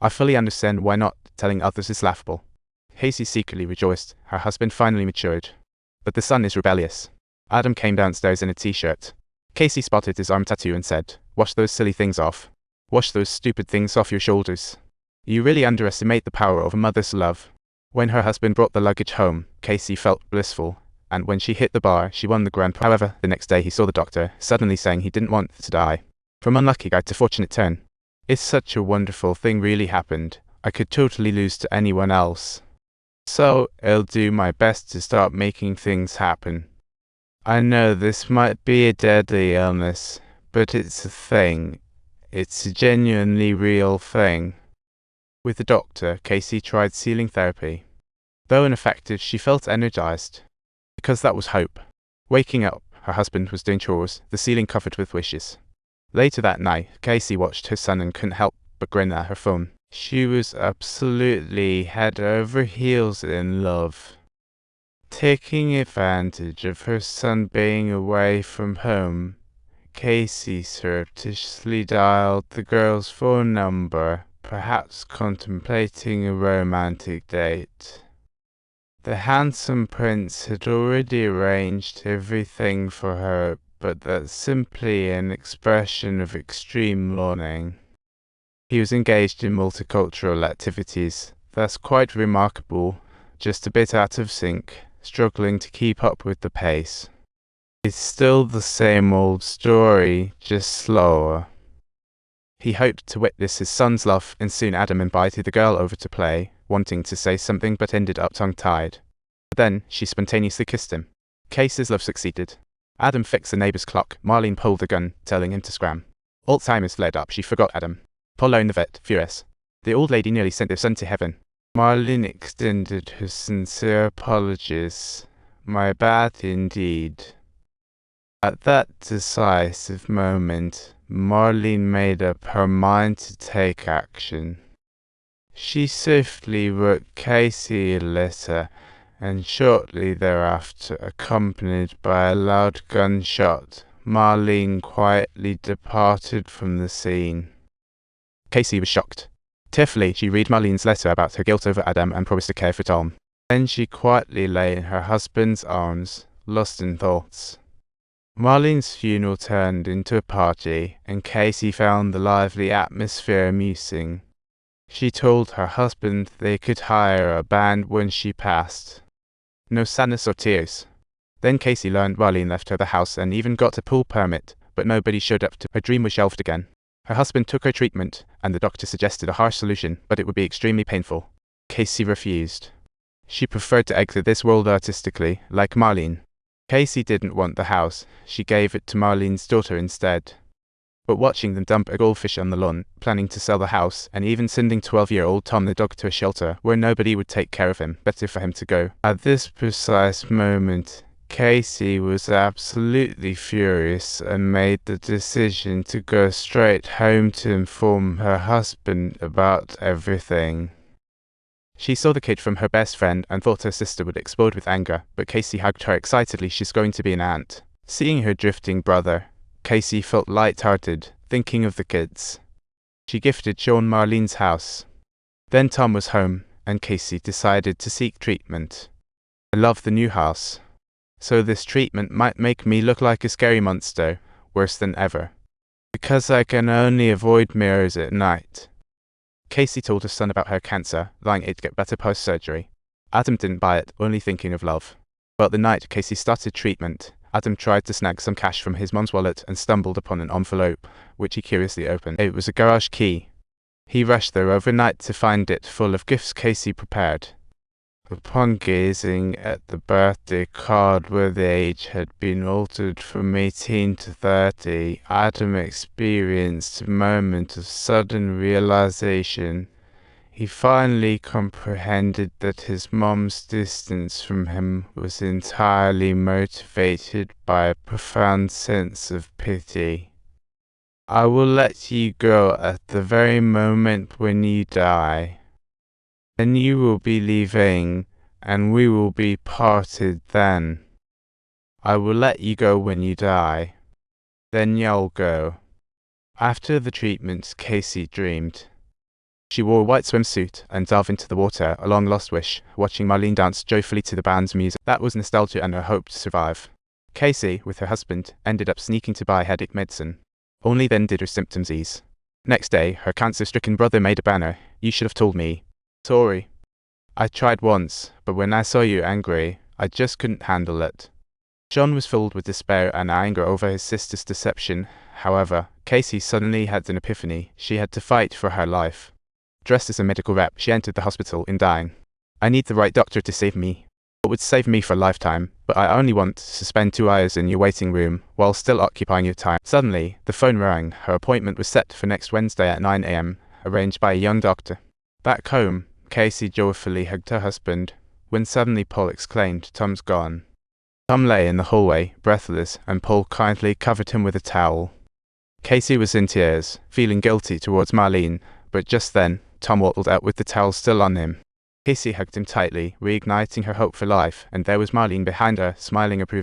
I fully understand why not telling others is laughable. Casey secretly rejoiced her husband finally matured. But the son is rebellious. Adam came downstairs in a t-shirt. Casey spotted his arm tattoo and said, "Wash those silly things off. Wash those stupid things off your shoulders." You really underestimate the power of a mother's love. When her husband brought the luggage home, Casey felt blissful, and when she hit the bar, she won the grand prize. However, the next day he saw the doctor, suddenly saying he didn't want to die. From unlucky guy to fortunate turn. It's such a wonderful thing really happened. I could totally lose to anyone else. So, I'll do my best to start making things happen. I know this might be a deadly illness, but it's a thing. It's a genuinely real thing. With the doctor, Casey tried ceiling therapy. Though ineffective, she felt energized. Because that was hope. Waking up, her husband was doing chores, the ceiling covered with wishes. Later that night, Casey watched her son and couldn't help but grin at her phone. She was absolutely head over heels in love. Taking advantage of her son being away from home, Casey surreptitiously dialed the girl's phone number, perhaps contemplating a romantic date. The handsome prince had already arranged everything for her, but that's simply an expression of extreme longing. He was engaged in multicultural activities. That's quite remarkable, just a bit out of sync, struggling to keep up with the pace. It's still the same old story, just slower. He hoped to witness his son's love, and soon Adam invited the girl over to play, wanting to say something but ended up tongue-tied. Then she spontaneously kissed him. Casey's love succeeded. Adam fixed the neighbor's clock. Marlene pulled the gun, telling him to scram. Alzheimer's flared up. She forgot Adam. Pauline the vet, furious. The old lady nearly sent their son to heaven. Marlene extended her sincere apologies. My bad indeed. At that decisive moment, Marlene made up her mind to take action. She swiftly wrote Casey a letter, and shortly thereafter, accompanied by a loud gunshot, Marlene quietly departed from the scene. Casey was shocked. Tearfully, she read Marlene's letter about her guilt over Adam and promised to care for Tom. Then she quietly lay in her husband's arms, lost in thoughts. Marlene's funeral turned into a party, and Casey found the lively atmosphere amusing. She told her husband they could hire a band when she passed. No sadness or tears. Then Casey learned Marlene left her the house and even got a pool permit, but nobody showed up. Her dream was shelved again. Her husband took her treatment, and the doctor suggested a harsh solution, but it would be extremely painful. Casey refused. She preferred to exit this world artistically, like Marlene. Casey didn't want the house. She gave it to Marlene's daughter instead. But watching them dump a goldfish on the lawn, planning to sell the house, and even sending 12-year-old Tom the dog to a shelter where nobody would take care of him, better for him to go. At this precise moment, Casey was absolutely furious and made the decision to go straight home to inform her husband about everything. She saw the kid from her best friend and thought her sister would explode with anger, but Casey hugged her excitedly. She's going to be an aunt. Seeing her drifting brother, Casey felt light-hearted, thinking of the kids. She gifted Sean Marlene's house. Then Tom was home, and Casey decided to seek treatment. I love the new house. So this treatment might make me look like a scary monster, worse than ever. Because I can only avoid mirrors at night. Casey told her son about her cancer, lying it'd get better post-surgery. Adam didn't buy it, only thinking of love. But the night Casey started treatment, Adam tried to snag some cash from his mom's wallet and stumbled upon an envelope, which he curiously opened. It was a garage key. He rushed there overnight to find it full of gifts Casey prepared. Upon gazing at the birthday card where the age had been altered from 18 to 30, Adam experienced a moment of sudden realization. He finally comprehended that his mom's distance from him was entirely motivated by a profound sense of pity. I will let you go at the very moment when you die. Then you will be leaving, and we will be parted then. I will let you go when you die. Then you'll go. After the treatment, Casey dreamed. She wore a white swimsuit and dove into the water along Lost Wish, watching Marlene dance joyfully to the band's music. That was nostalgia and her hope to survive. Casey, with her husband, ended up sneaking to buy headache medicine. Only then did her symptoms ease. Next day, her cancer-stricken brother made a banner. "You should have told me. Sorry. I tried once, but when I saw you angry, I just couldn't handle it." John was filled with despair and anger over his sister's deception. However, Casey suddenly had an epiphany. She had to fight for her life. Dressed as a medical rep, she entered the hospital in dying. "I need the right doctor to save me. It would save me for a lifetime, but I only want to spend 2 hours in your waiting room while still occupying your time." Suddenly, the phone rang. Her appointment was set for next Wednesday at 9 a.m., arranged by a young doctor. Back home, Casey joyfully hugged her husband, when suddenly Paul exclaimed, "Tom's gone." Tom lay in the hallway, breathless, and Paul kindly covered him with a towel. Casey was in tears, feeling guilty towards Marlene, but just then, Tom waddled out with the towel still on him. Casey hugged him tightly, reigniting her hope for life, and there was Marlene behind her, smiling approvingly.